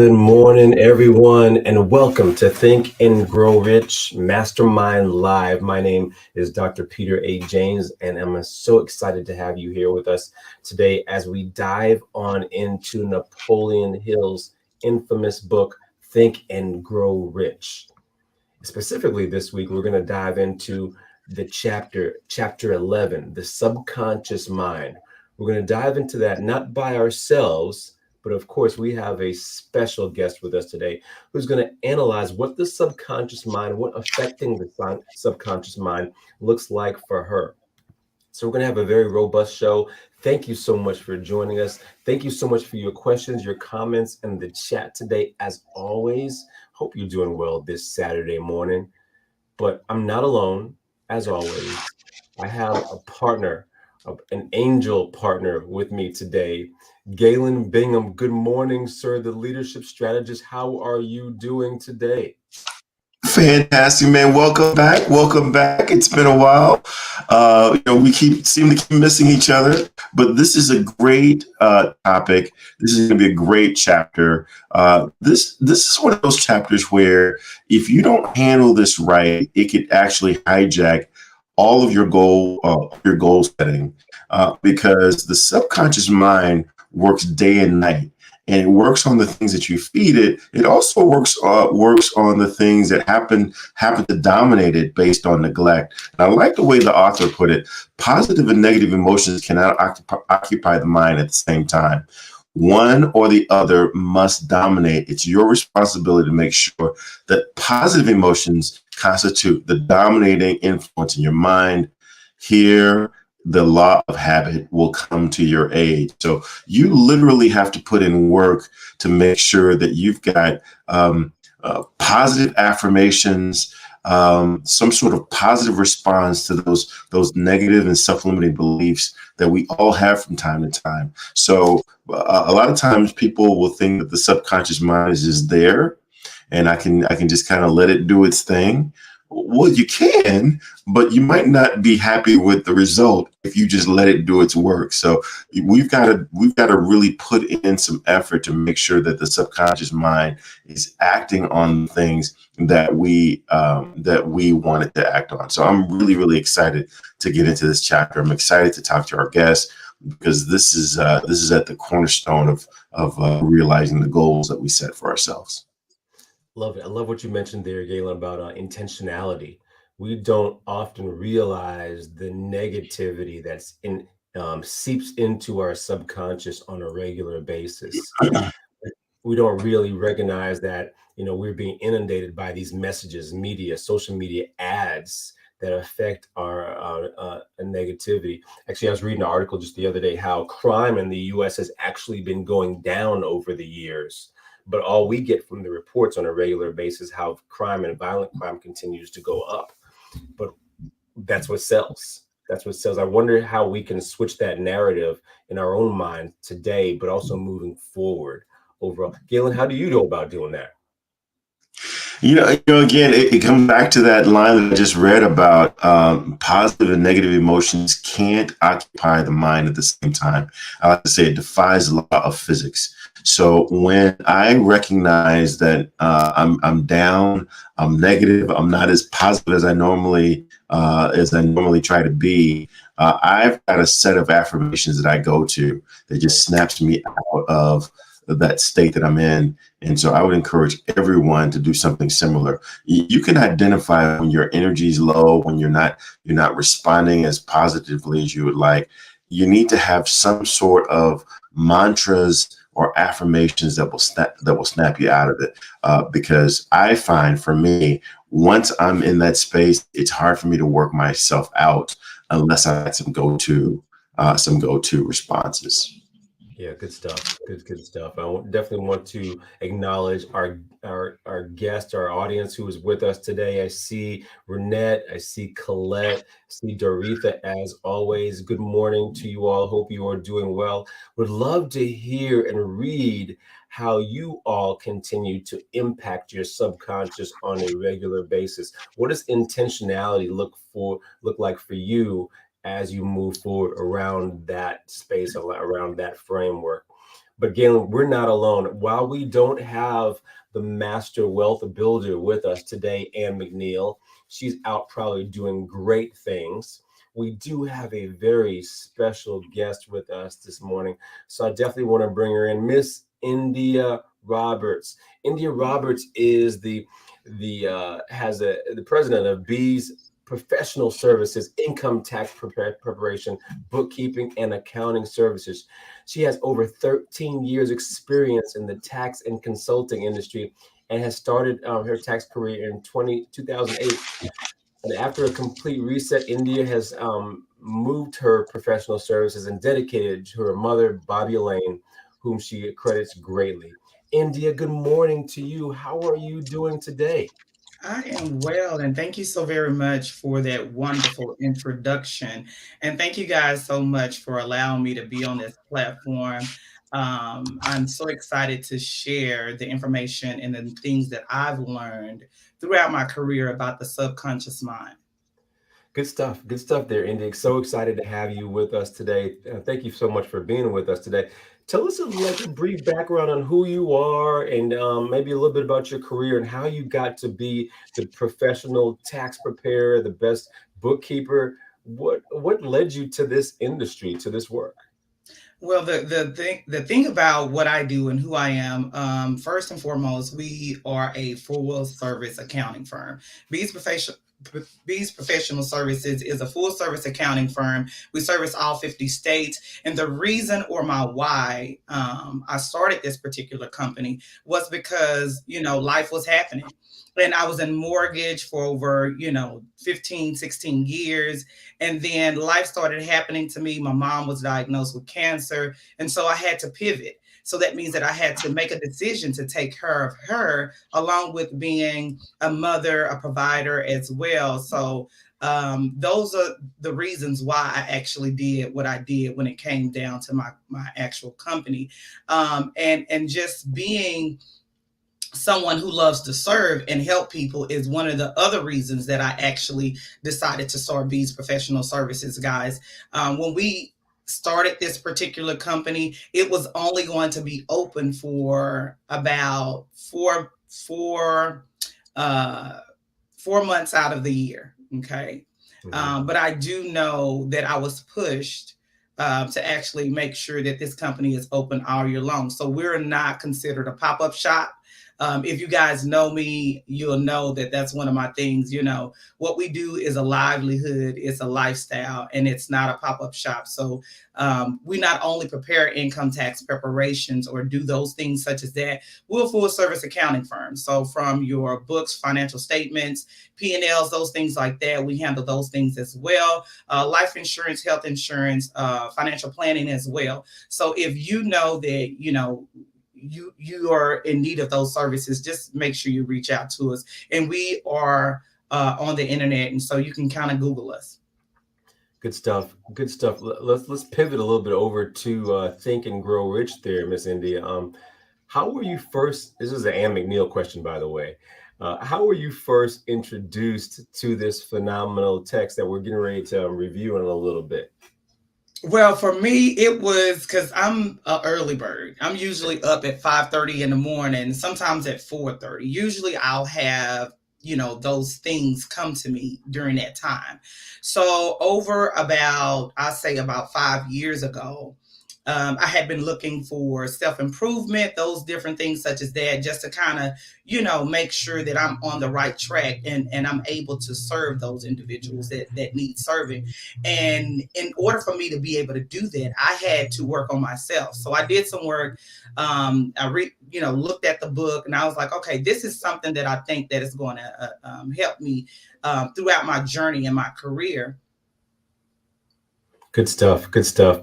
Good morning, everyone, and welcome to Think and Grow Rich Mastermind Live. My name is Dr. Peter A. James, and I'm so excited to have you here with us today as we dive on into Napoleon Hill's infamous book, Think and Grow Rich. Specifically, this week, we're going to dive into the chapter 11, the subconscious mind. We're going to dive into that not by ourselves, but of course, we have a special guest with us today who's going to analyze what the subconscious mind, what affecting the subconscious mind looks like for her. So we're going to have a very robust show. Thank you so much for joining us. Thank you so much for your questions, your comments, and the chat today. As always, hope you're doing well this Saturday morning. But I'm not alone. As always, I have a partner, an angel partner with me today. Galen Bingham, good morning, sir, the leadership strategist. How are you doing today? Fantastic, man. Welcome back. Welcome back. It's been a while. We seem to keep missing each other, but this is a great topic. This is going to be a great chapter. This is one of those chapters where if you don't handle this right, it could actually hijack all of your goal setting, because the subconscious mind works day and night. And it works on the things that you feed it. It also works on the things that happen to dominate it based on neglect. And I like the way the author put it: positive and negative emotions cannot occupy the mind at the same time. One or the other must dominate. It's your responsibility to make sure that positive emotions constitute the dominating influence in your mind. Here, the law of habit will come to your aid. So you literally have to put in work to make sure that you've got positive affirmations, some sort of positive response to those negative and self-limiting beliefs that we all have from time to time. So a lot of times people will think that the subconscious mind is just there, and I can just kind of let it do its thing. Well, you can, but you might not be happy with the result if you just let it do its work. So we've got to really put in some effort to make sure that the subconscious mind is acting on things that we want it to act on. So I'm really, really excited to get into this chapter. I'm excited to talk to our guests, because this is at the cornerstone of realizing the goals that we set for ourselves. Love it. I love what you mentioned there, Galen, about intentionality. We don't often realize the negativity that's seeps into our subconscious on a regular basis. We don't really recognize that, we're being inundated by these messages, media, social media ads that affect our negativity. Actually, I was reading an article just the other day how crime in the U.S. has actually been going down over the years. But all we get from the reports on a regular basis, how crime and violent crime continues to go up. But that's what sells. That's what sells. I wonder how we can switch that narrative in our own mind today, but also moving forward overall. Galen, how do you go about doing that? Again, it comes back to that line that I just read about positive and negative emotions can't occupy the mind at the same time. I like to say it defies the law of physics. So when I recognize that I'm down, I'm negative, I'm not as positive as I normally try to be, I've got a set of affirmations that I go to that just snaps me out of that state that I'm in. And so I would encourage everyone to do something similar. You can identify when your energy is low, when you're not responding as positively as you would like. You need to have some sort of mantras or affirmations that will snap you out of it. Because I find, for me, once I'm in that space, it's hard for me to work myself out unless I had some go-to responses. Yeah, good stuff. Good stuff. Definitely want to acknowledge our guest, our audience who is with us today. I see Renette, I see Colette, I see Doretha. As always, good morning to you all. Hope you are doing well. Would love to hear and read how you all continue to impact your subconscious on a regular basis. What does intentionality look like for you as you move forward around that space, around that framework? But Galen, we're not alone. While we don't have the master wealth builder with us today, Ann McNeil, she's out probably doing great things. We do have a very special guest with us this morning. So I definitely want to bring her in, Miss India Roberts. India Roberts is the president of Bees Professional Services, Income Tax Preparation, Bookkeeping, and Accounting Services. She has over 13 years experience in the tax and consulting industry and has started her tax career in 2008. And after a complete reset, India has moved her professional services and dedicated to her mother, Bobby Elaine, whom she credits greatly. India, good morning to you. How are you doing today? I am well, and thank you so very much for that wonderful introduction. And thank you guys so much for allowing me to be on this platform. I'm so excited to share the information and the things that I've learned throughout my career about the subconscious mind. Good stuff. Good stuff there, Indy. So excited to have you with us today. Thank you so much for being with us today. Tell us a brief background on who you are and maybe a little bit about your career and how you got to be the professional tax preparer, the best bookkeeper. What led you to this industry, to this work? Well, the thing about what I do and who I am, first and foremost, we are a full service accounting firm. Bees Professional Bees Professional Services is a full service accounting firm. We service all 50 states. And the reason or my why I started this particular company was because, life was happening. And I was in mortgage for over, 15, 16 years. And then life started happening to me. My mom was diagnosed with cancer. And so I had to pivot. So that means that I had to make a decision to take care of her, along with being a mother, a provider as well. So those are the reasons why I actually did what I did when it came down to my actual company, and just being someone who loves to serve and help people is one of the other reasons that I actually decided to start Bees Professional Services, guys. When we started this particular company, it was only going to be open for about uh, 4 months out of the year. Okay. Mhm. But I do know that I was pushed to actually make sure that this company is open all year long. So we're not considered a pop up shop. If you guys know me, you'll know that that's one of my things. What we do is a livelihood, it's a lifestyle, and it's not a pop up shop. So we not only prepare income tax preparations or do those things such as that, we're a full service accounting firm. So from your books, financial statements, P&Ls, those things like that, we handle those things as well. Life insurance, health insurance, financial planning as well. So if you know that, you are in need of those services, just make sure you reach out to us. And we are on the internet, and so you can kind of Google us. Good stuff. Good stuff. Let's pivot a little bit over to Think and Grow Rich there, Miss India. How were you first? This is an Ann McNeil question, by the way. How were you first introduced to this phenomenal text that we're getting ready to review in a little bit? Well, for me, it was because I'm an early bird. I'm usually up at 5:30 in the morning, sometimes at 4:30. Usually I'll have, those things come to me during that time. So over about, I say about 5 years ago, I had been looking for self improvement, those different things such as that, just to kind of, make sure that I'm on the right track, and I'm able to serve those individuals that need serving. And in order for me to be able to do that, I had to work on myself. So I did some work. Looked at the book, and I was like, okay, this is something that I think that is going to help me throughout my journey in my career. Good stuff. Good stuff.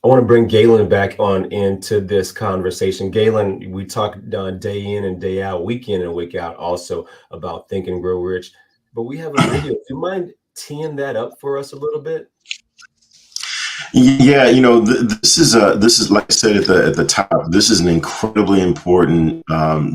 I want to bring Galen back on into this conversation. Galen, we talk day in and day out, week in and week out, also about Think and Grow Rich. But we have a video. Do you mind teeing that up for us a little bit? Yeah, this is like I said at the top. This is an incredibly important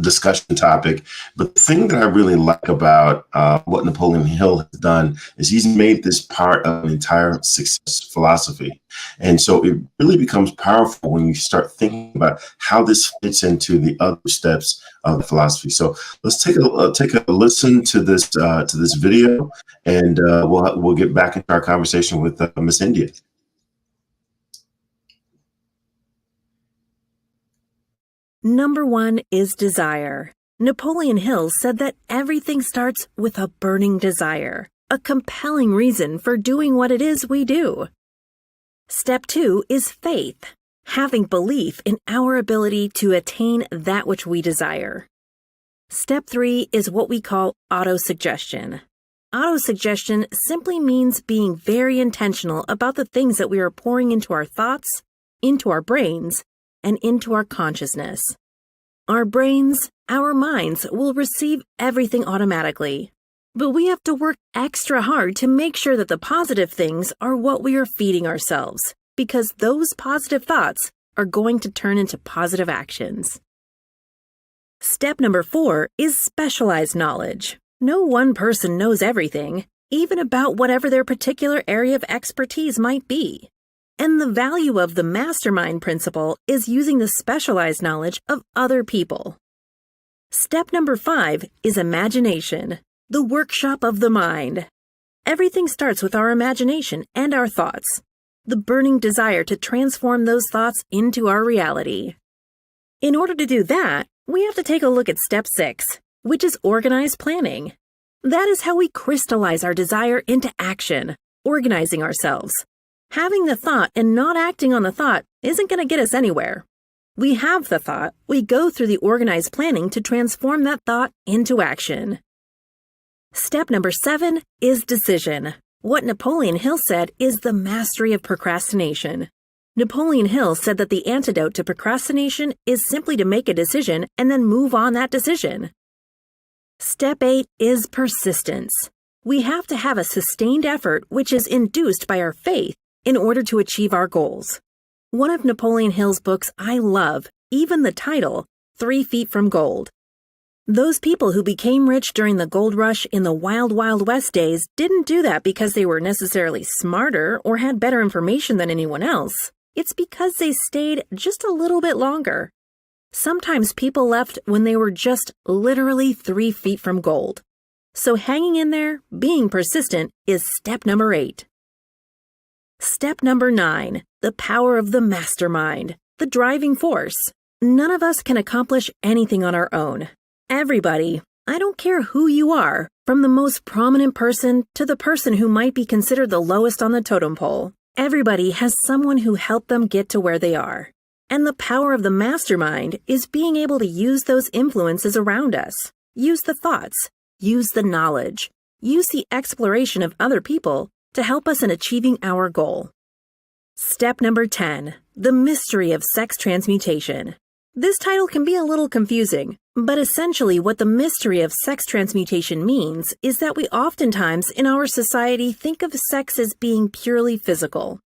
discussion topic. But the thing that I really like about what Napoleon Hill has done is he's made this part of an entire success philosophy, and so it really becomes powerful when you start thinking about how this fits into the other steps of the philosophy. So let's take a listen to this video, and we'll get back into our conversation with Miss India. Number 1 is desire. Napoleon Hill said that everything starts with a burning desire, a compelling reason for doing what it is we do. Step 2 is faith, having belief in our ability to attain that which we desire. Step 3 is what we call autosuggestion. Autosuggestion simply means being very intentional about the things that we are pouring into our thoughts, into our brains, and into our consciousness. Our brains, our minds will receive everything automatically, but we have to work extra hard to make sure that the positive things are what we are feeding ourselves, because those positive thoughts are going to turn into positive actions. Step number 4 is specialized knowledge. No one person knows everything, even about whatever their particular area of expertise might be. And the value of the mastermind principle is using the specialized knowledge of other people. Step number 5 is imagination, the workshop of the mind. Everything starts with our imagination and our thoughts, the burning desire to transform those thoughts into our reality. In order to do that, we have to take a look at step 6, which is organized planning. That is how we crystallize our desire into action, organizing ourselves. Having the thought and not acting on the thought isn't going to get us anywhere. We have the thought, we go through the organized planning to transform that thought into action. Step number 7 is decision. What Napoleon Hill said is the mastery of procrastination. Napoleon Hill said that the antidote to procrastination is simply to make a decision and then move on that decision. Step 8 is persistence. We have to have a sustained effort which is induced by our faith in order to achieve our goals. One of Napoleon Hill's books I love, even the title, 3 Feet from Gold. Those people who became rich during the gold rush in the wild, wild west days didn't do that because they were necessarily smarter or had better information than anyone else. It's because they stayed just a little bit longer. Sometimes people left when they were just literally 3 feet from gold. So hanging in there, being persistent, is step number 8. Step number 9, the power of the mastermind, the driving force. None of us can accomplish anything on our own. Everybody, I don't care who you are, from the most prominent person to the person who might be considered the lowest on the totem pole, everybody has someone who helped them get to where they are. And the power of the mastermind is being able to use those influences around us, use the thoughts, use the knowledge, use the exploration of other people to help us in achieving our goal. Step number 10, the mystery of sex transmutation. This title can be a little confusing, but essentially what the mystery of sex transmutation means is that we oftentimes in our society think of sex as being purely physical.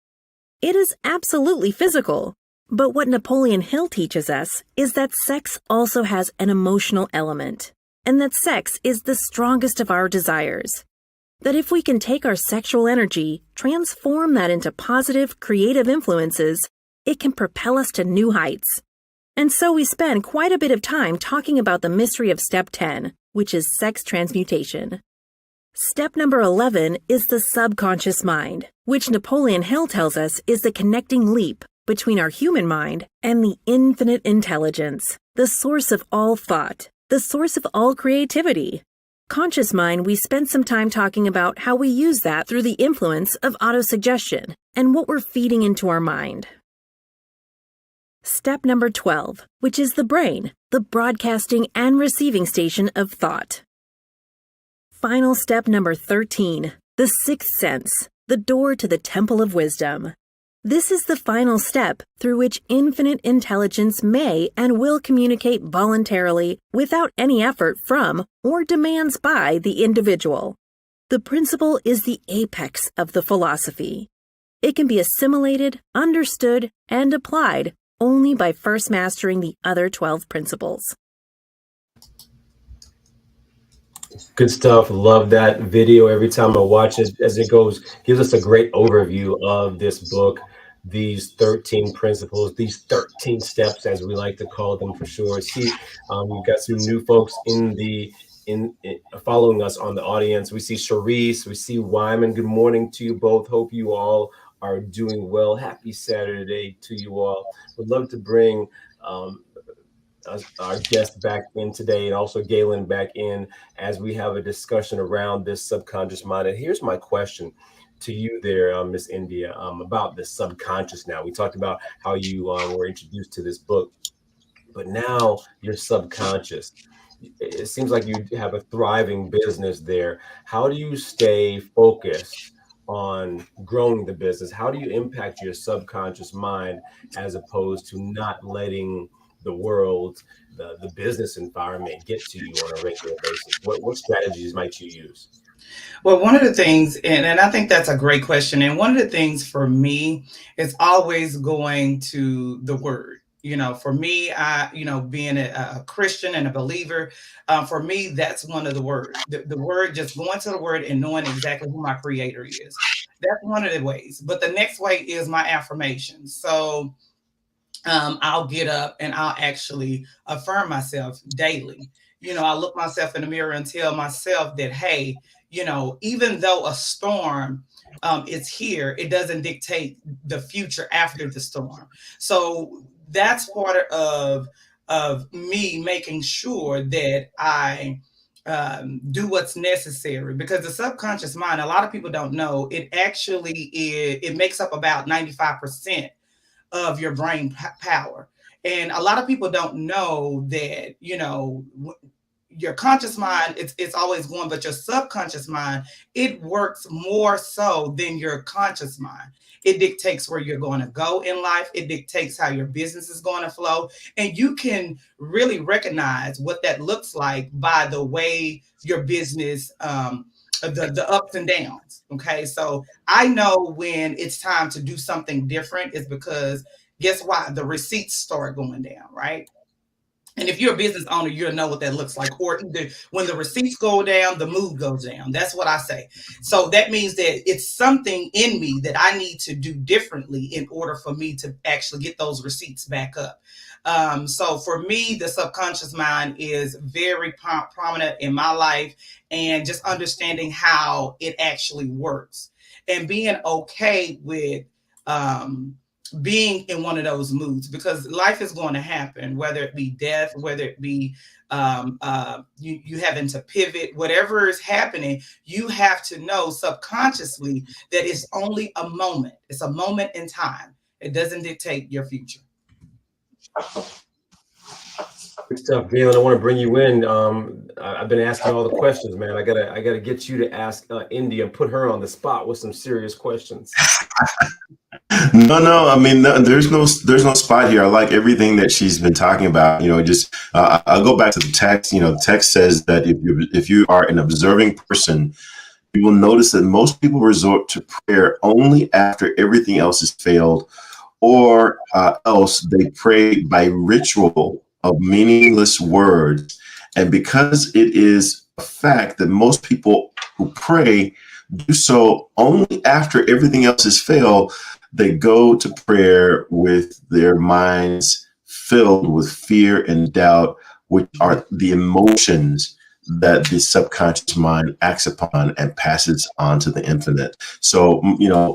It is absolutely physical, but what Napoleon Hill teaches us is that sex also has an emotional element, and that sex is the strongest of our desires. That if we can take our sexual energy, transform that into positive, creative influences, it can propel us to new heights. And so we spend quite a bit of time talking about the mystery of step 10, which is sex transmutation. Step number 11 is the subconscious mind, which Napoleon Hill tells us is the connecting leap between our human mind and the infinite intelligence, the source of all thought, the source of all creativity. Conscious mind, we spent some time talking about how we use that through the influence of autosuggestion and what we're feeding into our mind. Step number 12, which is the brain, the broadcasting and receiving station of thought. Final step number 13, the sixth sense, the door to the temple of wisdom. This is the final step through which infinite intelligence may and will communicate voluntarily without any effort from or demands by the individual. The principle is the apex of the philosophy. It can be assimilated, understood, and applied only by first mastering the other 12 principles. Good stuff. Love that video every time I watch it as it goes. Gives us a great overview of this book, these 13 principles, these 13 steps, as we like to call them for sure. See, we've got some new folks in following us on the audience. We see Sharice, we see Wyman. Good morning to you both. Hope you all are doing well. Happy Saturday to you all. Would love to bring our guest back in today, and also Galen back in as we have a discussion around this subconscious mind. And here's my question to you there, Miss India, about this subconscious. Now, we talked about how you were introduced to this book, but now your subconscious. It seems like you have a thriving business there. How do you stay focused on growing the business? How do you impact your subconscious mind as opposed to not letting the world, the business environment get to you on a regular basis? What strategies might you use? Well, one of the things, and I think that's a great question. And one of the things for me is always going to the word. For me, being a Christian and a believer, for me, that's one of the word. The word, just going to the word and knowing exactly who my creator is. That's one of the ways. But the next way is my affirmations. So I'll get up and I'll actually affirm myself daily. I look myself in the mirror and tell myself that, hey, even though a storm is here, it doesn't dictate the future after the storm. So that's part of me making sure that I do what's necessary, because the subconscious mind, a lot of people don't know, it actually it makes up about 95% of your brain power. And a lot of people don't know that, your conscious mind, it's always going, but your subconscious mind, it works more so than your conscious mind. It dictates where you're going to go in life. It dictates how your business is going to flow. And you can really recognize what that looks like by the way your business, the ups and downs. Okay. So I know when it's time to do something different is because guess why? The receipts start going down, right? And if you're a business owner, you'll know what that looks like. Or either when the receipts go down, the mood goes down. That's what I say. So that means that it's something in me that I need to do differently in order for me to actually get those receipts back up. So for me, the subconscious mind is very prominent in my life, and just understanding how it actually works and being okay with being in one of those moods, because life is going to happen, whether it be death, whether it be you having to pivot, whatever is happening, you have to know subconsciously that it's only a moment. It's a moment in time. It doesn't dictate your future. Good stuff, Galen. I want to bring you in. I've been asking all the questions, man. I gotta get you to ask India and put her on the spot with some serious questions. No. I mean, there's no spot here. I like everything that she's been talking about. Just I'll go back to the text. The text says that if you are an observing person, you will notice that most people resort to prayer only after everything else has failed, or else they pray by ritual of meaningless words. And because it is a fact that most people who pray do so only after everything else has failed, they go to prayer with their minds filled with fear and doubt, which are the emotions that the subconscious mind acts upon and passes on to the infinite. So,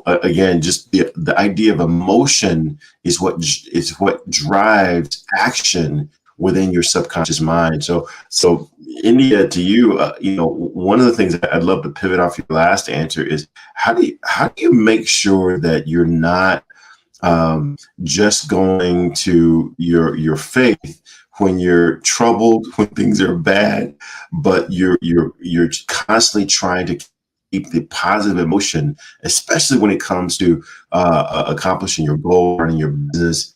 again, just the idea of emotion is what drives action within your subconscious mind. So India, to you, one of the things that I'd love to pivot off your last answer is how do you make sure that you're not just going to your faith when you're troubled, when things are bad, but you're constantly trying to keep the positive emotion, especially when it comes to accomplishing your goal, running your business.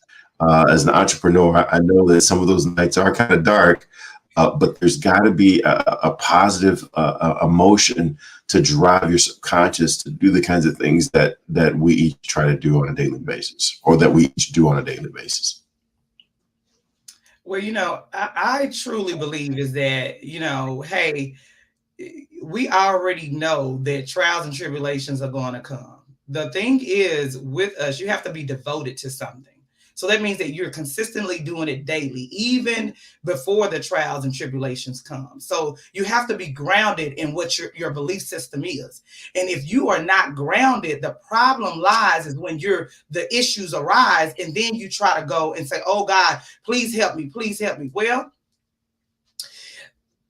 As an entrepreneur, I know that some of those nights are kind of dark, but there's got to be a positive emotion to drive your subconscious to do the kinds of things that we each try to do on a daily basis, or that we each do on a daily basis. Well, I truly believe is that, hey, we already know that trials and tribulations are going to come. The thing is, with us, you have to be devoted to something. So that means that you're consistently doing it daily, even before the trials and tribulations come. So you have to be grounded in what your belief system is. And if you are not grounded, the problem lies is when the issues arise, and then you try to go and say, oh God, please help me, please help me. Well,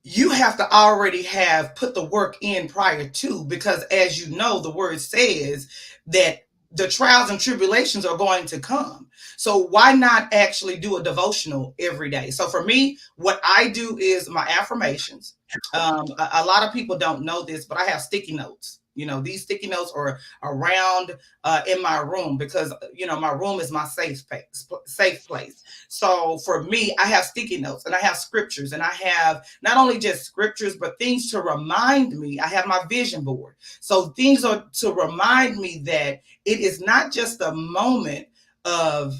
you have to already have put the work in prior to, because as you know, the word says that the trials and tribulations are going to come. So why not actually do a devotional every day? So for me, what I do is my affirmations. A lot of people don't know this, but I have sticky notes. These sticky notes are around in my room because, my room is my safe place. So for me, I have sticky notes and I have scriptures, and I have not only just scriptures, but things to remind me. I have my vision board. So things are to remind me that it is not just a moment of,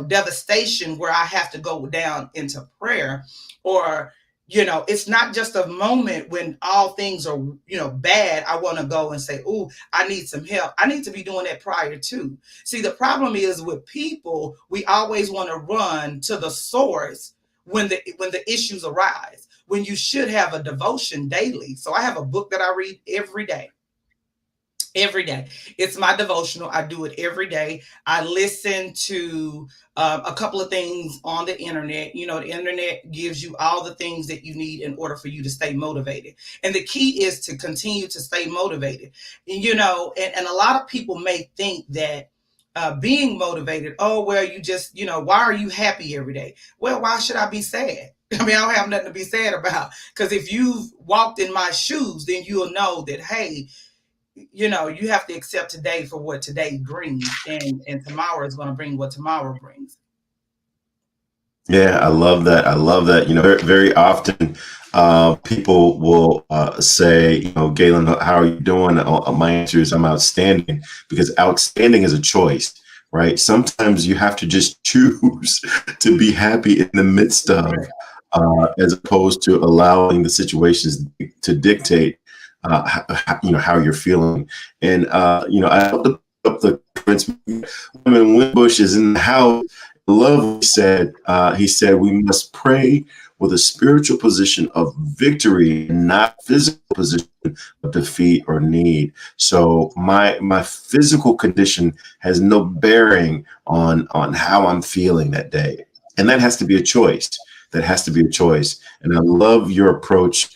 devastation where I have to go down into prayer, or, it's not just a moment when all things are, bad. I want to go and say, oh, I need some help. I need to be doing that prior to. See, the problem is with people, we always want to run to the source when the issues arise, when you should have a devotion daily. So I have a book that I read every day. Every day. It's my devotional. I do it every day. I listen to a couple of things on the internet. The internet gives you all the things that you need in order for you to stay motivated. And the key is to continue to stay motivated. And a lot of people may think that being motivated, oh, well, you just, why are you happy every day? Well, why should I be sad? I mean, I don't have nothing to be sad about, because if you've walked in my shoes, then you'll know that, hey, you have to accept today for what today brings, and tomorrow is going to bring what tomorrow brings. Yeah, I love that. I love that. Very, very often people will say, Galen, how are you doing? My answer is I'm outstanding, because outstanding is a choice, right? Sometimes you have to just choose to be happy in the midst of, as opposed to allowing the situations to dictate how you're feeling. And I love to put up the comments. Winbush is in the house. Love he said we must pray with a spiritual position of victory, not physical position of defeat or need. So my physical condition has no bearing on how I'm feeling that day, and that has to be a choice. And I love your approach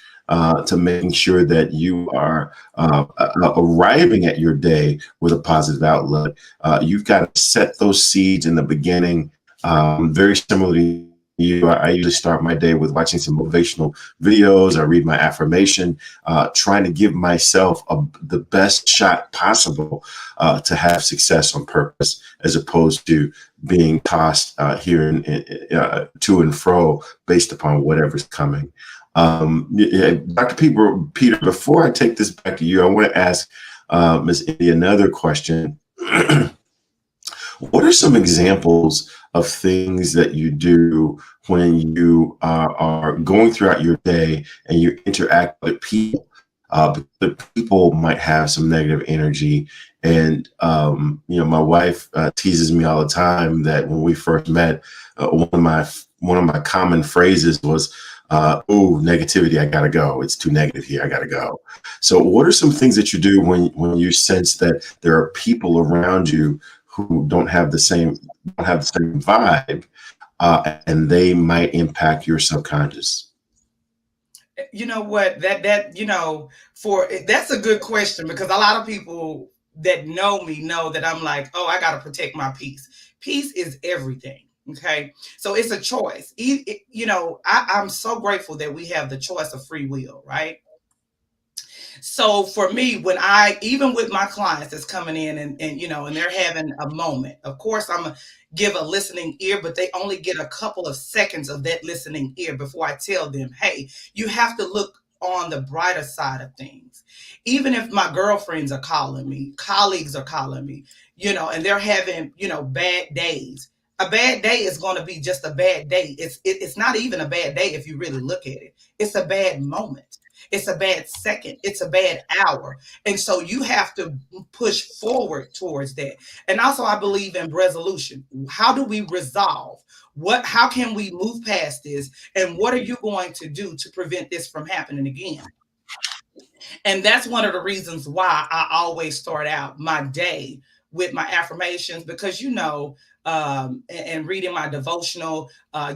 to making sure that you are arriving at your day with a positive outlook. You've got to set those seeds in the beginning. Very similarly to you, I usually start my day with watching some motivational videos. I read my affirmation, trying to give myself the best shot possible to have success on purpose, as opposed to being tossed here to and fro based upon whatever's coming. Dr. Peter, before I take this back to you, I want to ask Ms. Indy another question. What are some examples of things that you do when you are going throughout your day and you interact with people? The people might have some negative energy. And, my wife teases me all the time that when we first met, one of my common phrases was, oh, negativity, I gotta go. It's too negative here. I gotta go. So what are some things that you do when you sense that there are people around you who don't have the same vibe, and they might impact your subconscious? You know what, that's a good question, because a lot of people that know me know that I'm like, oh, I got to protect my peace. Peace is everything. Okay. So it's a choice. I'm so grateful that we have the choice of free will, right? So for me, when I, even with my clients that's coming in and and they're having a moment, of course I'm gonna give a listening ear, but they only get a couple of seconds of that listening ear before I tell them, hey, you have to look on the brighter side of things. Even if my girlfriends are calling me, colleagues are calling me, and they're having, bad days. A bad day is going to be just a bad day. It's not even a bad day if you really look at it. It's a bad moment. It's a bad second. It's a bad hour. And so you have to push forward towards that. And also, I believe in resolution. How do we resolve? How can we move past this? And what are you going to do to prevent this from happening again? And that's one of the reasons why I always start out my day with my affirmations, because, and reading my devotional,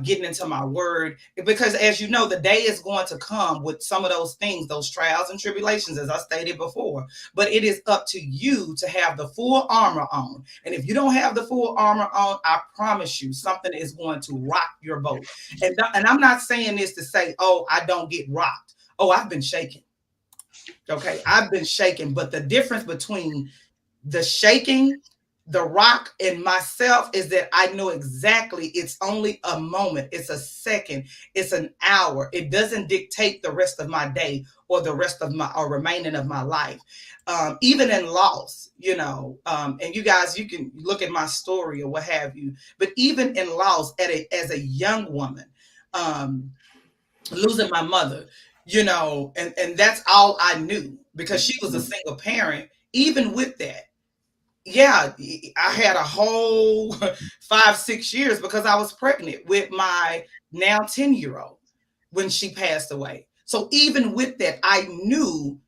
getting into my word, because as you know, the day is going to come with some of those things, those trials and tribulations, as I stated before. But it is up to you to have the full armor on. And if you don't have the full armor on, I promise you something is going to rock your boat. And I'm not saying this to say, oh, I don't get rocked. Oh, I've been shaken. Okay, I've been shaken, but the difference between the shaking, the rock, and myself is that I know exactly it's only a moment, it's a second, it's an hour. It doesn't dictate the rest of my day or the rest of my or remaining of my life. Even in loss, and you guys, you can look at my story or what have you, but even in loss as a young woman, losing my mother, and that's all I knew because she was a single parent. Even with that, yeah, I had a whole 5-6 years because I was pregnant with my now 10-year-old when she passed away. So even with that, I knew,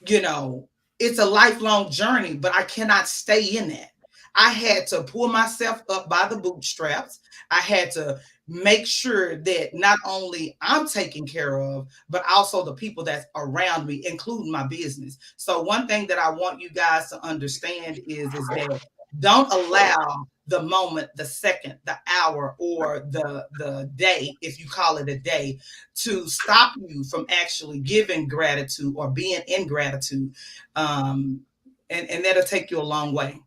it's a lifelong journey, but I cannot stay in that. I had to pull myself up by the bootstraps. I had to make sure that not only I'm taken care of, but also the people that's around me, including my business. So one thing that I want you guys to understand is that don't allow the moment, the second, the hour, or the day, if you call it a day, to stop you from actually giving gratitude or being in gratitude. And that'll take you a long way.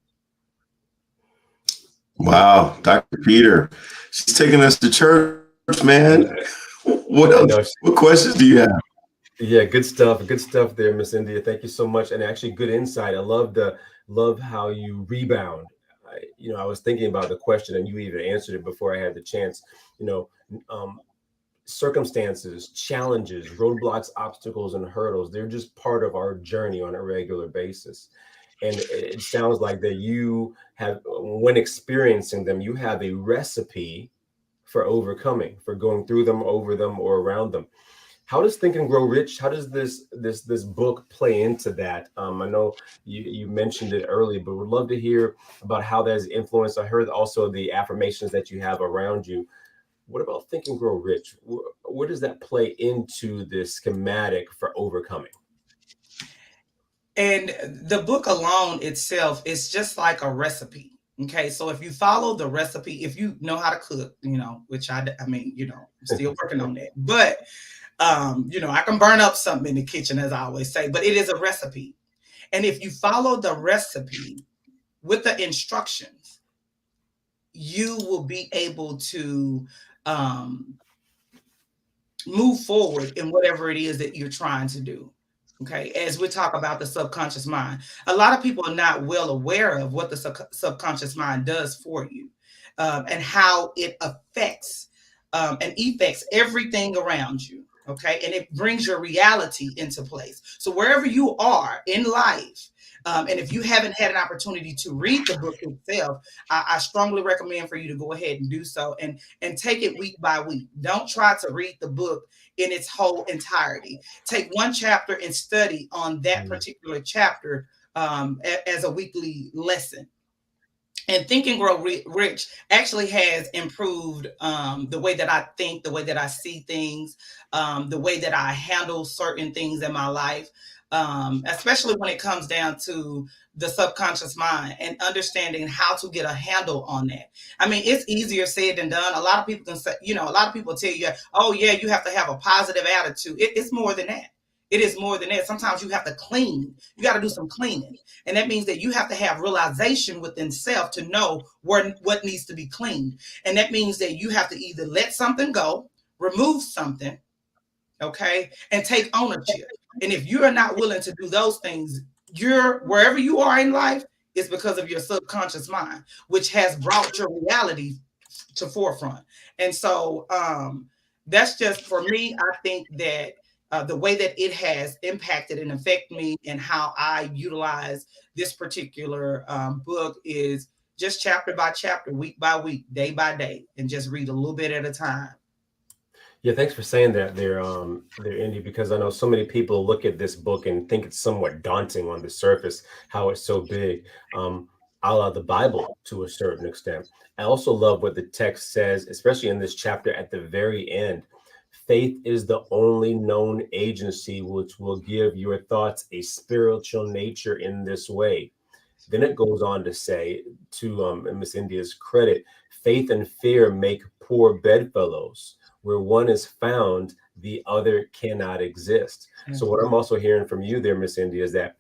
Wow, Dr. Peter, she's taking us to church, man. What else? What questions do you have? Yeah, good stuff. Good stuff there, Miss India. Thank you so much, and actually, good insight. I love how you rebound. I was thinking about the question, and you even answered it before I had the chance. Circumstances, challenges, roadblocks, obstacles, and hurdles—they're just part of our journey on a regular basis. And it sounds like that you have, when experiencing them, you have a recipe for overcoming, for going through them, over them, or around them. How does Think and Grow Rich? How does this book play into that? I know you mentioned it earlier, but would love to hear about how that has influenced. I heard also the affirmations that you have around you. What about Think and Grow Rich? Where does that play into this schematic for overcoming? And the book alone itself is just like a recipe. Okay, so if you follow the recipe, if you know how to cook, which I mean, I'm still working on that, but I can burn up something in the kitchen, as I always say, but it is a recipe. And if you follow the recipe with the instructions, you will be able to move forward in whatever it is that you're trying to do. Okay, as we talk about the subconscious mind, a lot of people are not well aware of what the subconscious mind does for you, and how it affects and effects everything around you. Okay, and it brings your reality into place. So wherever you are in life, and if you haven't had an opportunity to read the book itself, I strongly recommend for you to go ahead and do so, and take it week by week. Don't try to read the book in its whole entirety. Take one chapter and study on that particular chapter as a weekly lesson. And Think and Grow Rich actually has improved the way that I think, the way that I see things, the way that I handle certain things in my life, especially when it comes down to the subconscious mind and understanding how to get a handle on that. I mean, it's easier said than done. A lot of people can say, a lot of people tell you, oh yeah, you have to have a positive attitude. It's more than that. It is more than that. Sometimes you have to clean. You got to do some cleaning. And that means that you have to have realization within self to know what needs to be cleaned. And that means that you have to either let something go, remove something, okay, and take ownership. And if you are not willing to do those things, you're wherever you are in life is because of your subconscious mind, which has brought your reality to forefront. And so that's just for me. I think that the way that it has impacted and affected me and how I utilize this particular book is just chapter by chapter, week by week, day by day, and just read a little bit at a time. Yeah, thanks for saying that there, Indy, because I know so many people look at this book and think it's somewhat daunting on the surface, how it's so big, a la the Bible to a certain extent. I also love what the text says, especially in this chapter at the very end. Faith is the only known agency which will give your thoughts a spiritual nature in this way. Then it goes on to say, to Miss India's credit, faith and fear make poor bedfellows. Where one is found, the other cannot exist. So what I'm also hearing from you there, Miss India, is that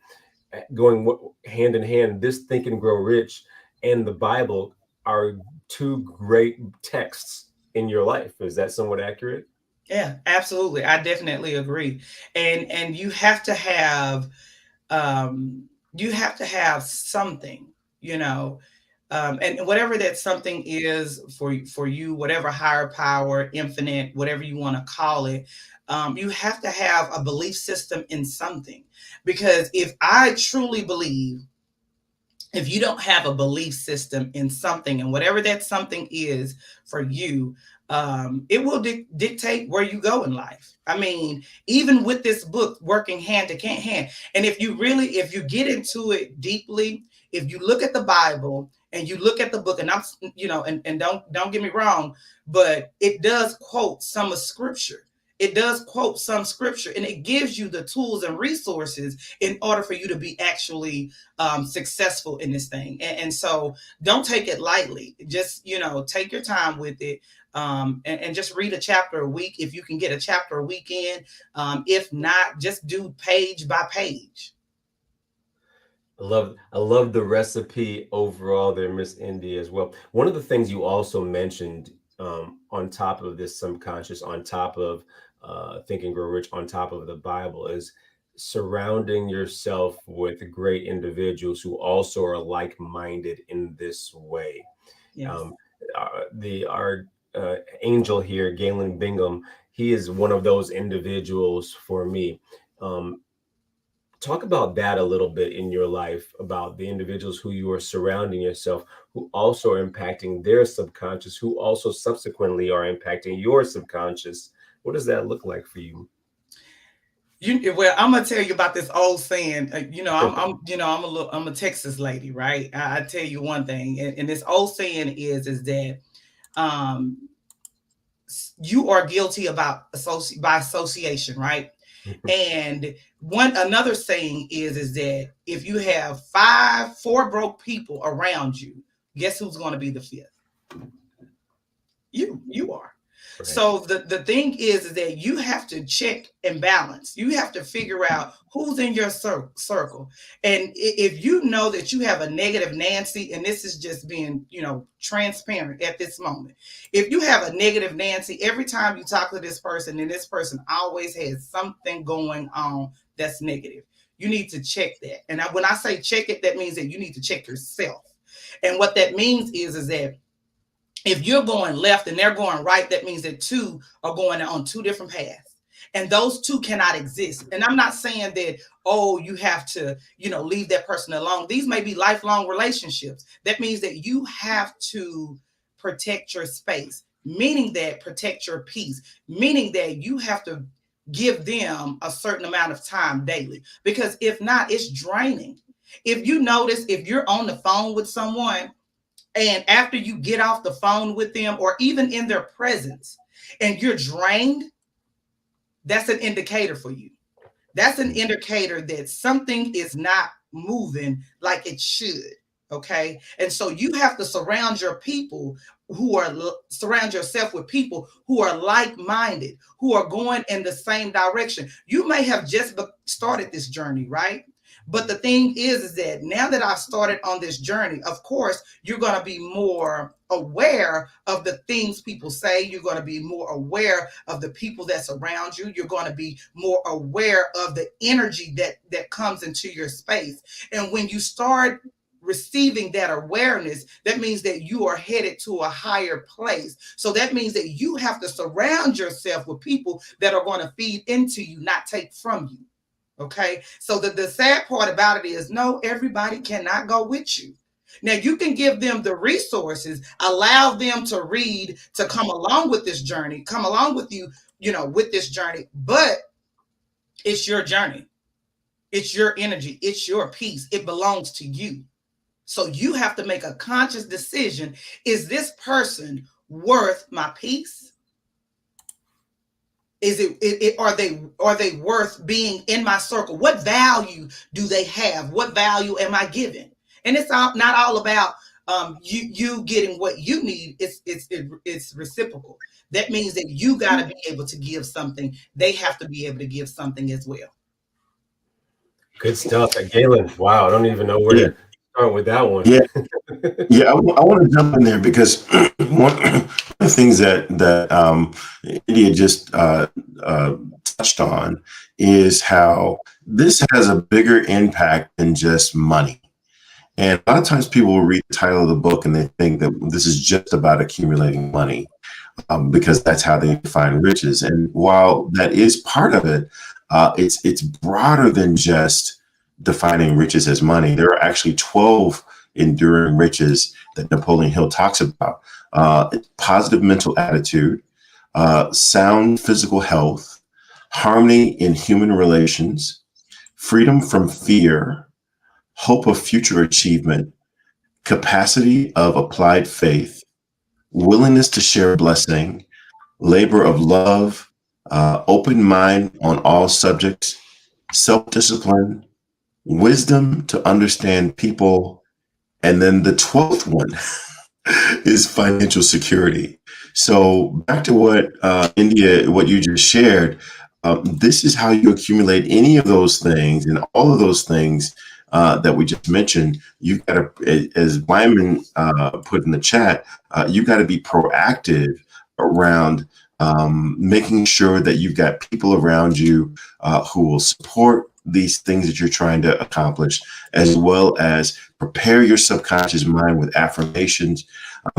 going hand in hand, this Think and Grow Rich and the Bible are two great texts in your life. Is that somewhat accurate? Yeah, absolutely. I definitely agree. And you have to have something, you know, and whatever that something is for you, whatever higher power, infinite, whatever you want to call it, you have to have a belief system in something. Because if I truly believe, if you don't have a belief system in something, and whatever that something is for you, it will dictate where you go in life. I mean, even with this book, working hand to hand, and if you get into it deeply, if you look at the Bible and you look at the book, and and don't get me wrong, but it does quote some of scripture. It does quote some scripture, and it gives you the tools and resources in order for you to be actually successful in this thing. And so don't take it lightly. Just, take your time with it. And just read a chapter a week if you can get a chapter a week in. If not, just do page by page. I love the recipe overall there, Miss India, as well. One of the things you also mentioned, on top of this subconscious, on top of Think and Grow Rich, on top of the Bible, is surrounding yourself with great individuals who also are like-minded in this way. Yes. Our angel here, Galen Bingham, he is one of those individuals for me. Talk about that a little bit in your life, about the individuals who you are surrounding yourself, who also are impacting their subconscious, who also subsequently are impacting your subconscious. What does that look like for you? Well, I'm gonna tell you about this old saying. I'm a Texas lady, right? I tell you one thing, and this old saying is that you are guilty by association, right? And another saying is that if you have four broke people around you, guess who's going to be the fifth? You are. Right. So the thing is that you have to check and balance. You have to figure out who's in your circle. And if you know that you have a negative Nancy, and this is just being, transparent at this moment. If you have a negative Nancy, every time you talk to this person, and this person always has something going on that's negative, you need to check that. And when I say check it, that means that you need to check yourself. And what that means is that if you're going left and they're going right, that means that two are going on two different paths. And those two cannot exist. And I'm not saying that, you have to, leave that person alone. These may be lifelong relationships. That means that you have to protect your space, meaning that protect your peace, meaning that you have to give them a certain amount of time daily. Because if not, it's draining. If you notice, if you're on the phone with someone, and after you get off the phone with them, or even in their presence, and you're drained, that's an indicator for you. That's an indicator that something is not moving like it should. Okay. And so you have to surround yourself with people who are like-minded, who are going in the same direction. You may have just started this journey, right? But the thing is that now that I've started on this journey, of course, you're going to be more aware of the things people say. You're going to be more aware of the people that's around you. You're going to be more aware of the energy that comes into your space. And when you start receiving that awareness, that means that you are headed to a higher place. So that means that you have to surround yourself with people that are going to feed into you, not take from you. Okay. So the sad part about it is, no, everybody cannot go with you. Now you can give them the resources, allow them to read, to come along with this journey, come along with you, with this journey, but it's your journey. It's your energy. It's your peace. It belongs to you. So you have to make a conscious decision. Is this person worth my peace? Are they worth being in my circle? What value do they have? What value am I giving? And it's not all about you getting what you need. It's reciprocal. That means that you got to be able to give something. They have to be able to give something as well. Good stuff. Galen, wow, I don't even know where to start with that one. Yeah. Yeah, I want to jump in there because one of the things that India just touched on is how this has a bigger impact than just money. And a lot of times people will read the title of the book and they think that this is just about accumulating money, because that's how they define riches. And while that is part of it, it's broader than just defining riches as money. There are actually 12 enduring riches that Napoleon Hill talks about. Positive mental attitude, sound physical health, harmony in human relations, freedom from fear, hope of future achievement, capacity of applied faith, willingness to share blessing, labor of love, open mind on all subjects, self-discipline, wisdom to understand people, and then the 12th one is financial security. So back to what what you just shared, this is how you accumulate any of those things, and all of those things that we just mentioned. You've got to, as Wyman put in the chat, you got to be proactive around making sure that you've got people around you who will support these things that you're trying to accomplish, as well as prepare your subconscious mind with affirmations,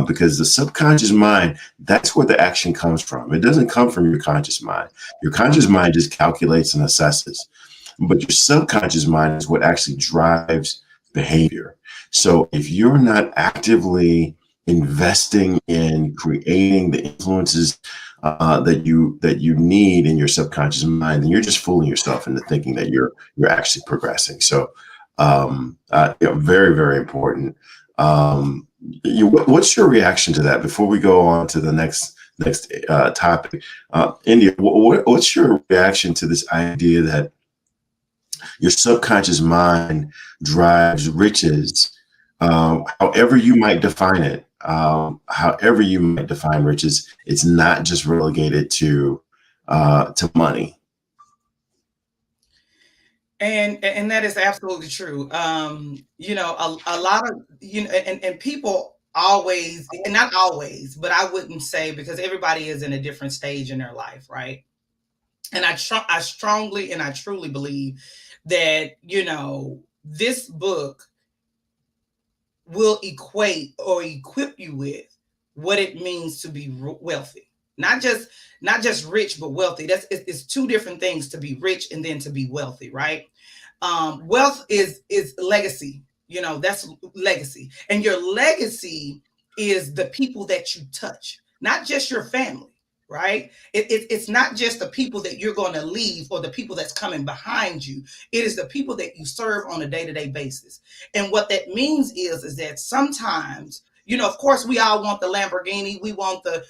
because the subconscious mind, that's where the action comes from. It doesn't come from your conscious mind. Your conscious mind just calculates and assesses, but your subconscious mind is what actually drives behavior. So if you're not actively investing in creating the influences that you need in your subconscious mind, then you're just fooling yourself into thinking that you're actually progressing. So very, very important. What's your reaction to that before we go on to the next topic? India, what's your reaction to this idea that your subconscious mind drives riches, however you might define it? However you might define riches, it's not just relegated to money. And that is absolutely true. A lot of, and people always, and not always, but I wouldn't say, because everybody is in a different stage in their life, right? And I strongly and I truly believe that, this book will equate or equip you with what it means to be wealthy. Not just rich, but wealthy. It's two different things, to be rich and then to be wealthy, right? Wealth is legacy. That's legacy. And your legacy is the people that you touch, not just your family, right? It's not just the people that you're going to leave or the people that's coming behind you. It is the people that you serve on a day-to-day basis. And what that means is that sometimes, of course, we all want the Lamborghini. We want the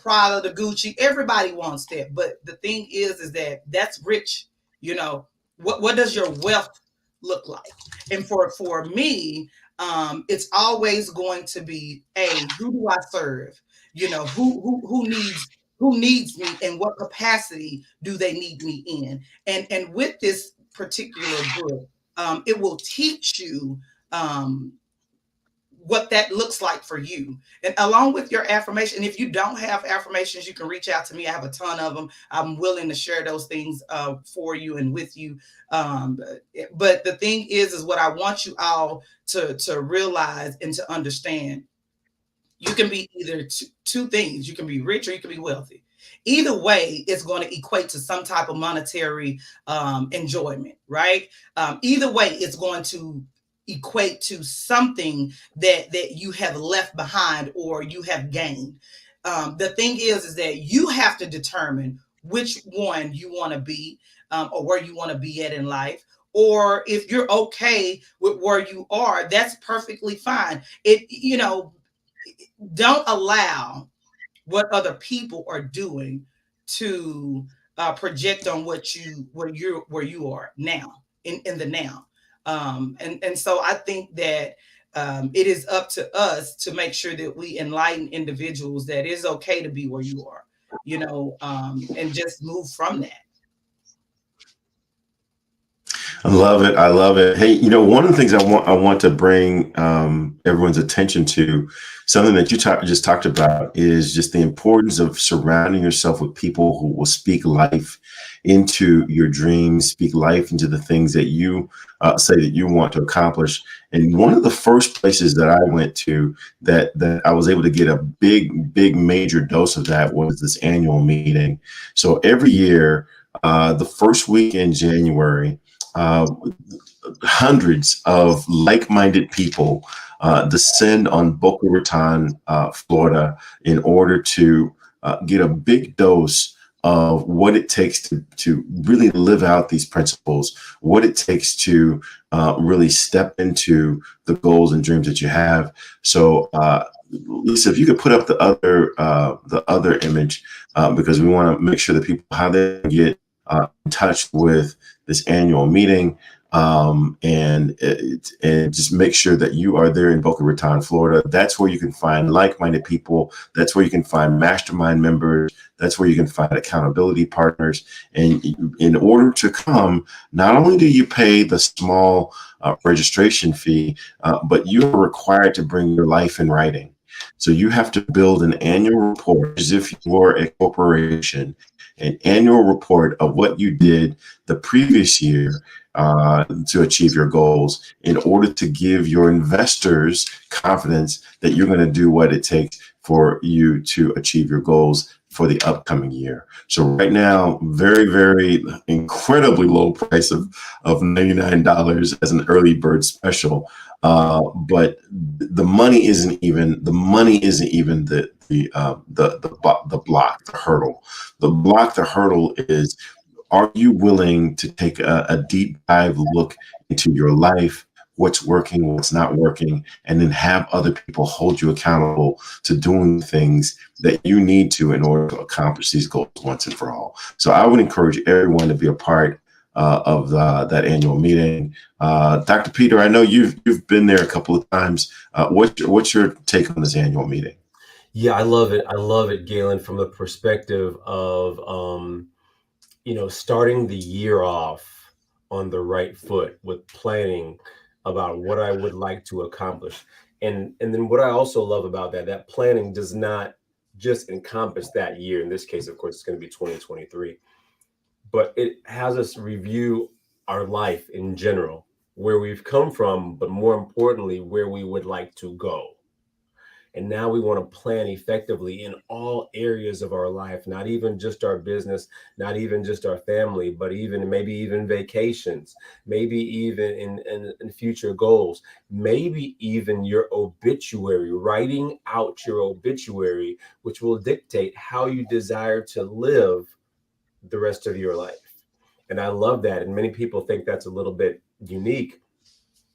Prada, the Gucci. Everybody wants that. But the thing is that that's rich. What does your wealth look like? And for me, it's always going to be, who do I serve? You know, who needs me, and what capacity do they need me in? And with this particular book, it will teach you what that looks like for you, and along with your affirmation. If you don't have affirmations, you can reach out to me. I have a ton of them. I'm willing to share those things for you and with you. um, but the thing is what I want you all to realize and to understand: you can be either two things. You can be rich or you can be wealthy. Either way, it's going to equate to some type of monetary enjoyment, right? Either way, it's going to equate to something that you have left behind or you have gained. The thing is that you have to determine which one you want to be, or where you want to be at in life. Or if you're okay with where you are, that's perfectly fine. Don't allow what other people are doing to project on where you are now, in the now. And so I think that it is up to us to make sure that we enlighten individuals that it's okay to be where you are, and just move from that. I love it. I love it. Hey, one of the things I want to bring everyone's attention to, something that you just talked about, is just the importance of surrounding yourself with people who will speak life into your dreams, speak life into the things that you say that you want to accomplish. And one of the first places that I went to that I was able to get a big major dose of that was this annual meeting. So every year, the first week in January, uh, hundreds of like-minded people descend on Boca Raton, Florida, in order to get a big dose of what it takes to really live out these principles, what it takes to really step into the goals and dreams that you have. So, Lisa, if you could put up the other image, because we want to make sure that people, how they get in touch with this annual meeting, and just make sure that you are there in Boca Raton, Florida. That's where you can find like-minded people. That's where you can find mastermind members. That's where you can find accountability partners. And in order to come, not only do you pay the small registration fee, but you are required to bring your life in writing. So you have to build an annual report as if you were a corporation, an annual report of what you did the previous year to achieve your goals, in order to give your investors confidence that you're going to do what it takes for you to achieve your goals for the upcoming year. So right now, very, very incredibly low price of $99 as an early bird special. But the money isn't even the block, the hurdle. The hurdle is, are you willing to take a deep dive look into your life, what's working, what's not working, and then have other people hold you accountable to doing things that you need to in order to accomplish these goals once and for all? So I would encourage everyone to be a part of that annual meeting. Dr. Peter, I know you've been there a couple of times. What's your take on this annual meeting? Yeah, I love it. I love it, Galen, from the perspective of starting the year off on the right foot with planning about what I would like to accomplish. And then what I also love about that planning does not just encompass that year. In this case, of course, it's going to be 2023, but it has us review our life in general, where we've come from, but more importantly, where we would like to go. And now we want to plan effectively in all areas of our life, not even just our business, not even just our family, but maybe even vacations, maybe even in future goals, maybe even your obituary, writing out your obituary, which will dictate how you desire to live the rest of your life. And I love that. And many people think that's a little bit unique.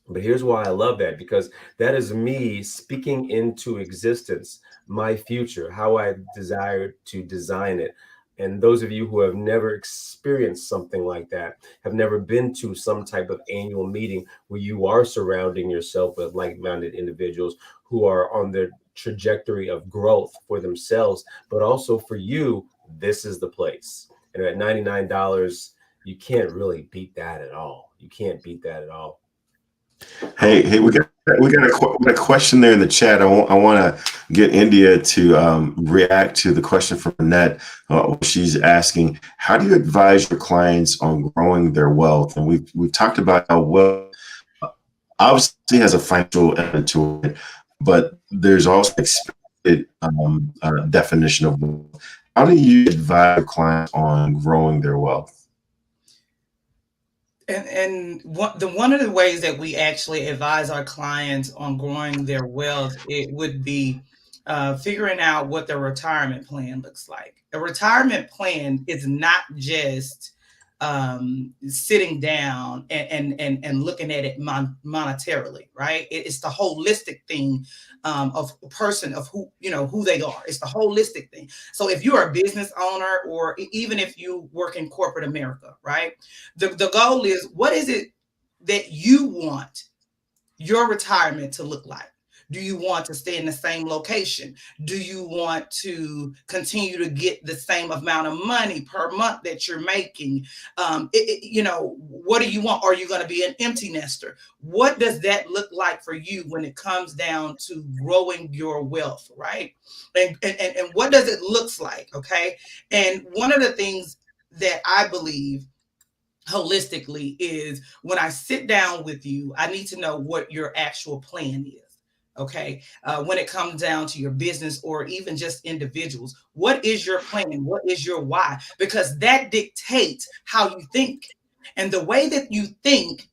But here's why I love that, because that is me speaking into existence my future, how I desire to design it. And those of you who have never experienced something like that, have never been to some type of annual meeting where you are surrounding yourself with like-minded individuals who are on their trajectory of growth for themselves, but also for you, this is the place. And at $99, you can't really beat that at all. You can't beat that at all. Hey, we got a question there in the chat. I want to get India to react to the question from Annette. She's asking, how do you advise your clients on growing their wealth? And we've talked about how wealth obviously has a financial element to it, but there's also expected definition of wealth. How do you advise your clients on growing their wealth? And one of the ways that we actually advise our clients on growing their wealth, it would be figuring out what their retirement plan looks like. A retirement plan is not just sitting down and looking at it monetarily, right? It's the holistic thing of a person, of who they are. It's the holistic thing. So if you're a business owner, or even if you work in corporate America, right? The goal is, what is it that you want your retirement to look like? Do you want to stay in the same location? Do you want to continue to get the same amount of money per month that you're making? What do you want? Are you going to be an empty nester? What does that look like for you when it comes down to growing your wealth, right? And what does it look like? Okay. And one of the things that I believe holistically is, when I sit down with you, I need to know what your actual plan is. Okay. When it comes down to your business, or even just individuals, what is your plan? What is your why? Because that dictates how you think. And the way that you think,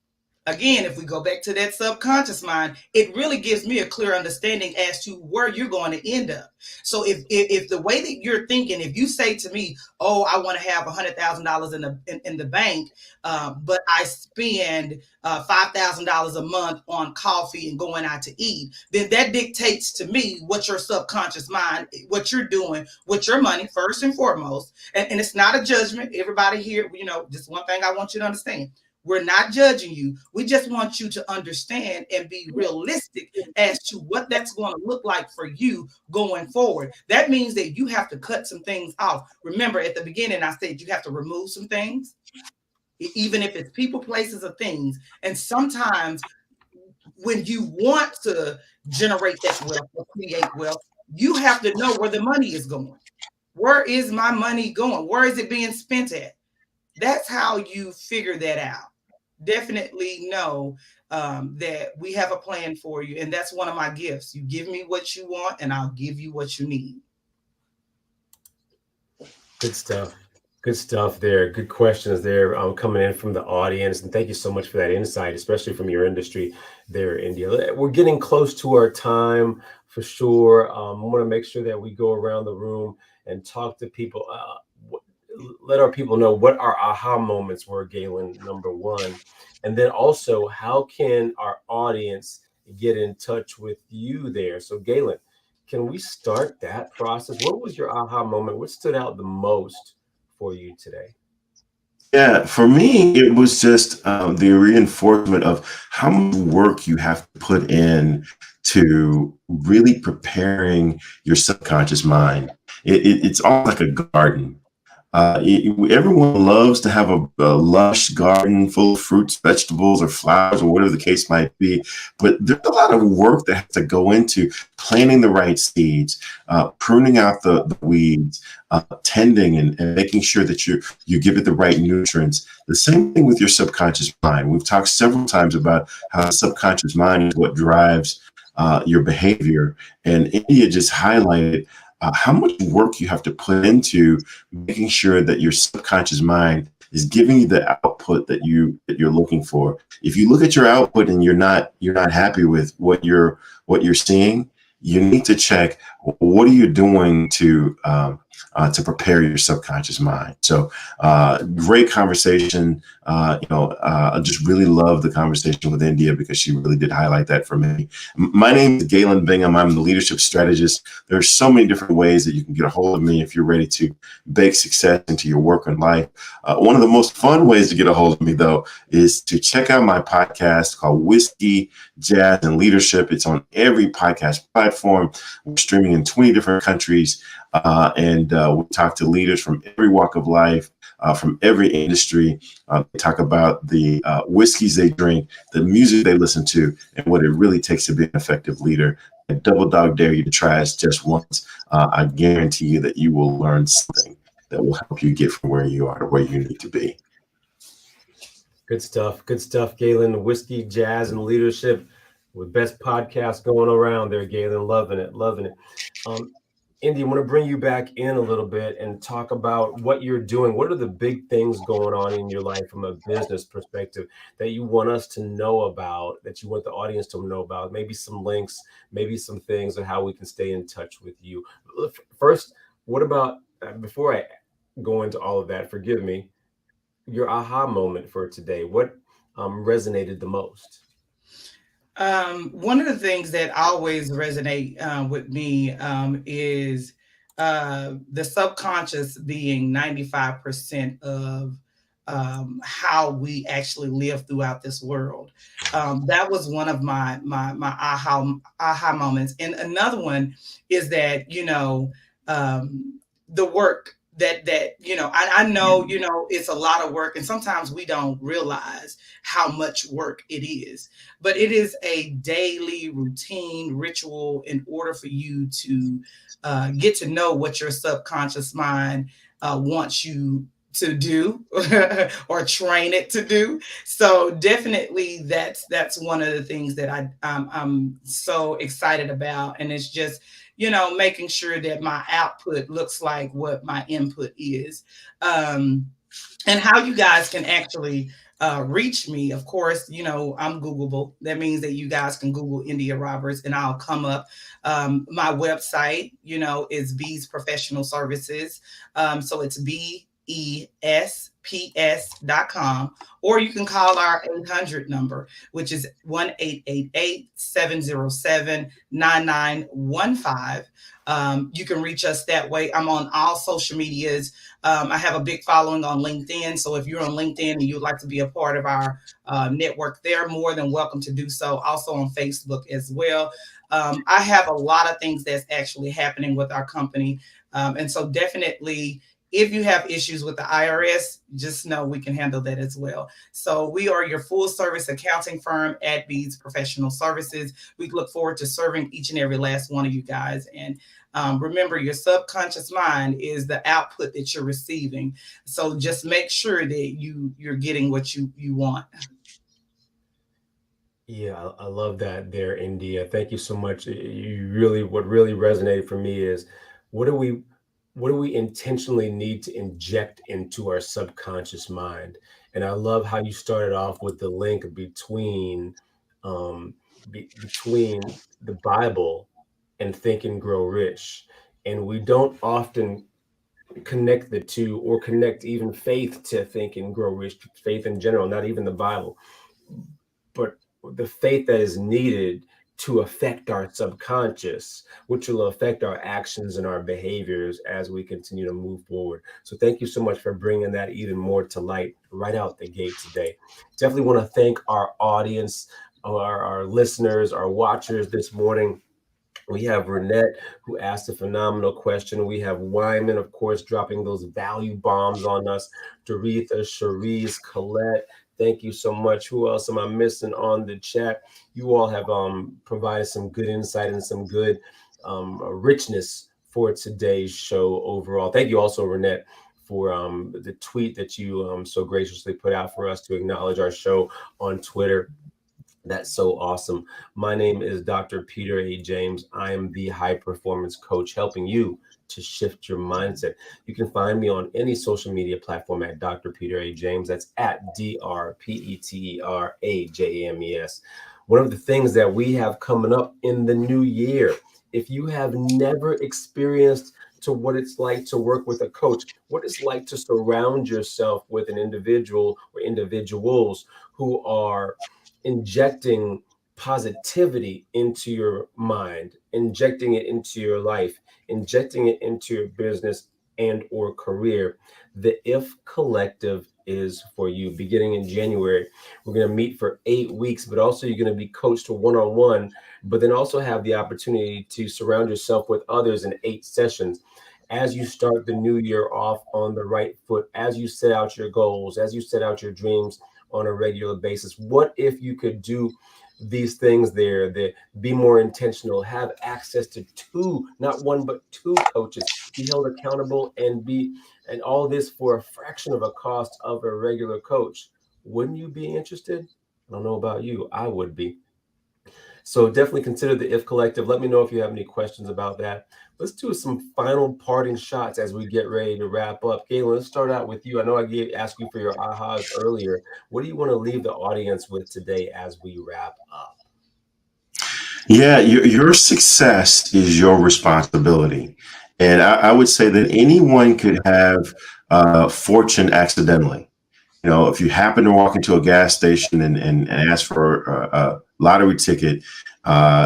again, if we go back to that subconscious mind, it really gives me a clear understanding as to where you're going to end up. So if the way that you're thinking, if you say to me, oh, I want to have $100,000 in the bank, but I spend $5,000 a month on coffee and going out to eat, then that dictates to me what your subconscious mind, what you're doing with your money, first and foremost. And it's not a judgment. Everybody here, just one thing I want you to understand. We're not judging you. We just want you to understand and be realistic as to what that's going to look like for you going forward. That means that you have to cut some things off. Remember, at the beginning, I said you have to remove some things, even if it's people, places, or things. And sometimes when you want to generate that wealth or create wealth, you have to know where the money is going. Where is my money going? Where is it being spent at? That's how you figure that out. Definitely know that we have a plan for you. And that's one of my gifts. You give me what you want, and I'll give you what you need. Good stuff. Good stuff there. Good questions there coming in from the audience. And thank you so much for that insight, especially from your industry there, India. We're getting close to our time for sure. I want to make sure that we go around the room and talk to people. Let our people know what our aha moments were, Galen, number one. And then also, how can our audience get in touch with you there? So, Galen, can we start that process? What was your aha moment? What stood out the most for you today? Yeah, for me, it was just the reinforcement of how much work you have to put in to really preparing your subconscious mind. It's all like a garden. Everyone loves to have a lush garden full of fruits, vegetables, or flowers, or whatever the case might be. But there's a lot of work that has to go into planting the right seeds, pruning out the weeds, tending and making sure that you give it the right nutrients. The same thing with your subconscious mind. We've talked several times about how the subconscious mind is what drives your behavior. And India just highlighted how much work you have to put into making sure that your subconscious mind is giving you the output that you're looking for. If you look at your output and you're not happy with what you're seeing, you need to check, what are you doing to to prepare your subconscious mind. So great conversation. I just really love the conversation with India because she really did highlight that for me. My name is Galen Bingham. I'm the leadership strategist. There are so many different ways that you can get a hold of me if you're ready to bake success into your work and life. One of the most fun ways to get a hold of me, though, is to check out my podcast called Whiskey, Jazz, and Leadership. It's on every podcast platform. We're streaming in 20 different countries, and we talk to leaders from every walk of life, from every industry. They talk about the whiskeys they drink, the music they listen to, and what it really takes to be an effective leader. I double dog dare you to try us just once. I guarantee you that you will learn something that will help you get from where you are to where you need to be. Good stuff. Good stuff, Galen. Whiskey, Jazz, and Leadership with best podcast going around there, Galen. Loving it. Loving it. Indy, I want to bring you back in a little bit and talk about what you're doing. What are the big things going on in your life from a business perspective that you want us to know about, that you want the audience to know about? Maybe some links, maybe some things on how we can stay in touch with you. First, what about, before I go into all of that, forgive me, your aha moment for today? What resonated the most? One of the things that always resonate with me is the subconscious being 95% of how we actually live throughout this world. That was one of my aha moments. And another one is that, the work that I know, it's a lot of work, and sometimes we don't realize how much work it is, but it is a daily routine ritual in order for you to get to know what your subconscious mind wants you to do or train it to do. So definitely that's one of the things that I'm so excited about, and it's just making sure that my output looks like what my input is. And how you guys can actually reach me. Of course, I'm Googleable. That means that you guys can Google India Roberts and I'll come up. My website, is Bees Professional Services. So it's BESPS.com, or you can call our 800 number, which is 1-888-707-9915. You can reach us that way. I'm on all social medias. I have a big following on LinkedIn. So if you're on LinkedIn and you'd like to be a part of our network there, more than welcome to do so. Also on Facebook as well. I have a lot of things that's actually happening with our company. And so definitely, if you have issues with the IRS, just know we can handle that as well. So we are your full service accounting firm at Bees Professional Services. We look forward to serving each and every last one of you guys. And remember, your subconscious mind is the output that you're receiving. So just make sure that you're getting what you want. Yeah, I love that there, India. Thank you so much. What really resonated for me is what do we intentionally need to inject into our subconscious mind? And I love how you started off with the link between between the Bible and Think and Grow Rich. And we don't often connect the two, or connect even faith to Think and Grow Rich, faith in general, not even the Bible, but the faith that is needed to affect our subconscious, which will affect our actions and our behaviors as we continue to move forward. So thank you so much for bringing that even more to light right out the gate today. Definitely want to thank our audience, our listeners, our watchers this morning. We have Renette, who asked a phenomenal question. We have Wyman, of course, dropping those value bombs on us. Doretha, Cherise, Colette, thank you so much. Who else am I missing on the chat? You all have provided some good insight and some good richness for today's show overall. Thank you also, Renette, for the tweet that you so graciously put out for us to acknowledge our show on Twitter. That's so awesome. My name is Dr. Peter A. James. I am the high performance coach helping you to shift your mindset. You can find me on any social media platform at Dr. Peter A. James. That's at DrPeterAJames. One of the things that we have coming up in the new year, if you have never experienced to what it's like to work with a coach, what it's like to surround yourself with an individual or individuals who are injecting positivity into your mind, injecting it into your life, injecting it into your business and or career. The If Collective is for you. Beginning in January, we're going to meet for 8 weeks, but also you're going to be coached one-on-one, but then also have the opportunity to surround yourself with others in 8 sessions. As you start the new year off on the right foot, as you set out your goals, as you set out your dreams on a regular basis, what if you could do these things there, that be more intentional, have access to 2, not 1, but 2 coaches, be held accountable, and all this for a fraction of a cost of a regular coach? Wouldn't you be interested? I don't know about you. I would be. So definitely consider the If Collective. Let me know if you have any questions about that. Let's do some final parting shots as we get ready to wrap up. Galen, let's start out with you. I know asked you for your ahas earlier. What do you want to leave the audience with today as we wrap up? Yeah, your success is your responsibility. And I would say that anyone could have fortune accidentally. If you happen to walk into a gas station and ask for a lottery ticket,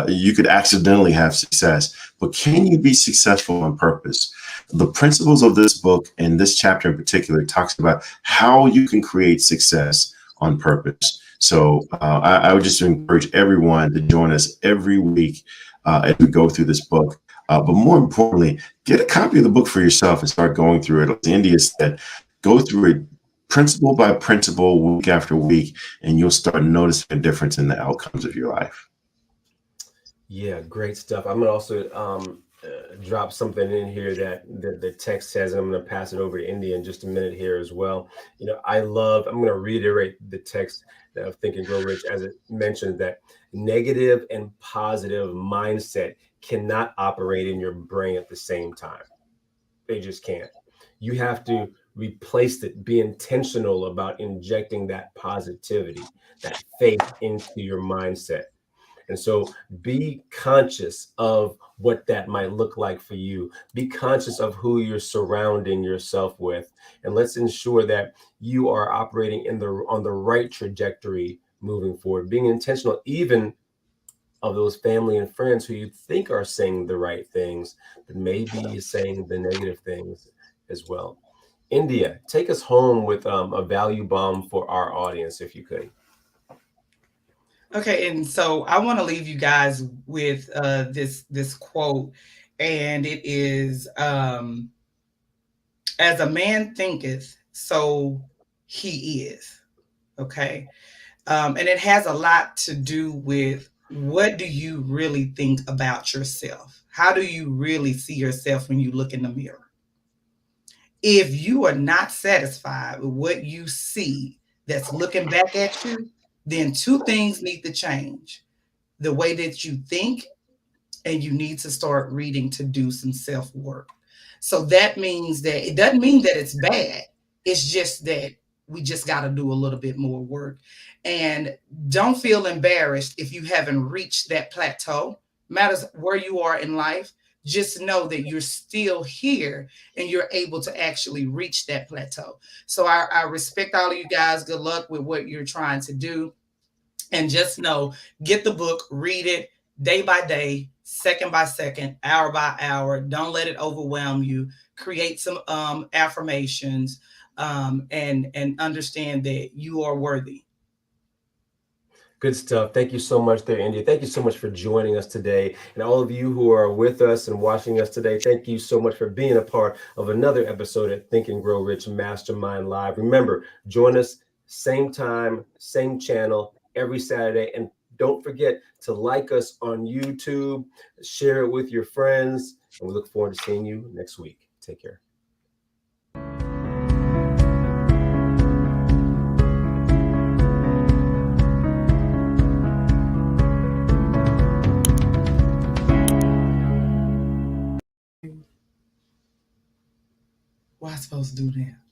you could accidentally have success. But can you be successful on purpose? The principles of this book, and this chapter in particular, talks about how you can create success on purpose. So I would just encourage everyone to join us every week as we go through this book. But more importantly, get a copy of the book for yourself and start going through it. As India said, go through it principle by principle, week after week, and you'll start noticing a difference in the outcomes of your life. Yeah, great stuff. I'm going to also drop something in here that the text says, and I'm going to pass it over to India in just a minute here as well. I'm going to reiterate the text of Think and Grow Rich, as it mentions that negative and positive mindset cannot operate in your brain at the same time. They just can't. You have to replace it, be intentional about injecting that positivity, that faith into your mindset. And so be conscious of what that might look like for you. Be conscious of who you're surrounding yourself with. And let's ensure that you are operating on the right trajectory moving forward, being intentional, even of those family and friends who you think are saying the right things, but maybe saying the negative things as well. India, take us home with a value bomb for our audience, if you could. Okay, and so I want to leave you guys with this quote, and it is, "As a man thinketh, so he is." Okay, and it has a lot to do with, what do you really think about yourself? How do you really see yourself when you look in the mirror? If you are not satisfied with what you see that's looking back at you, then 2 things need to change: the way that you think, and you need to start reading to do some self-work. So that means that it doesn't mean that it's bad. It's just that we just got to do a little bit more work. And don't feel embarrassed if you haven't reached that plateau. Matters where you are in life. Just know that you're still here and you're able to actually reach that plateau. So I respect all of you guys. Good luck with what you're trying to do. And just know, get the book, read it day by day, second by second, hour by hour. Don't let it overwhelm you. Create some affirmations, and understand that you are worthy. Good stuff. Thank you so much there, India. Thank you so much for joining us today. And all of you who are with us and watching us today, thank you so much for being a part of another episode at Think and Grow Rich Mastermind Live. Remember, join us same time, same channel every Saturday. And don't forget to like us on YouTube, share it with your friends, and we look forward to seeing you next week. Take care. Why am I supposed to do that?